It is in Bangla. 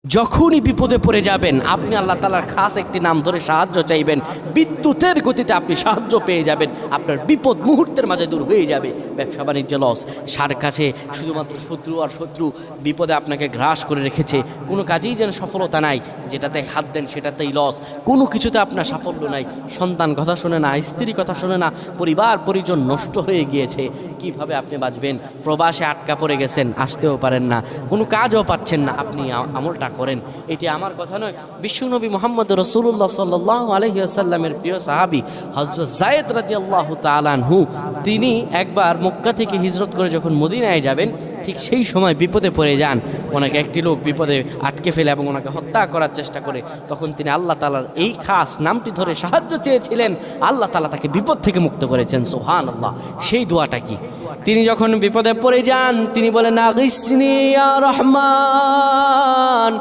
যখনই বিপদে পড়ে যাবেন আপনি আল্লাহ তাআলার খাস একটি নাম ধরে সাহায্য চাইবেন, বিদ্যুতের গতিতে আপনি সাহায্য পেয়ে যাবেন, আপনার বিপদ মুহূর্তের মাঝে দূর হয়ে যাবে। ব্যবসা বাণিজ্য লস, সার কাছে শুধুমাত্র শত্রু আর শত্রু, বিপদে আপনাকে গ্রাস করে রেখেছে, কোনো কাজেই যেন সফলতা নাই, যেটাতে হাত দেন সেটাতেই লস, কোনো কিছুতে আপনার সাফল্য নাই, সন্তান কথা শোনে না, স্ত্রী কথা শোনে না, পরিবার পরিজন নষ্ট হয়ে গিয়েছে, কিভাবে আপনি বাঁচবেন? প্রবাসে আটকা পড়ে গেছেন, আসতেও পারেন না, কোনো কাজও পাচ্ছেন না, আপনি আমলটা করেন। এটি আমার কথা নয়, বিশ্বনবী মুহাম্মদ রাসূলুল্লাহ সাল্লাল্লাহু আলাইহি ওয়াসাল্লামের প্রিয় সাহাবী হযরত যায়েদ রাদিয়াল্লাহু তাআলা আনহু, তিনি একবার মক্কা থেকে হিজরত করে যখন মদিনায় যাবেন, ঠিক সেই সময় বিপদে পড়ে যান। ওনাকে একটি লোক বিপদে আটকে ফেলে এবং ওনাকে হত্যা করার চেষ্টা করে। তখন তিনি আল্লাহ তাআলার এই খাস নামটি ধরে সাহায্য চেয়েছিলেন, আল্লাহ তাআলা তাকে বিপদ থেকে মুক্ত করেছেন। সুবহানাল্লাহ। সেই দোয়াটা কি? তিনি যখন বিপদে পড়ে যান তিনি বলেন, আগিসনি ইয়া রহমান।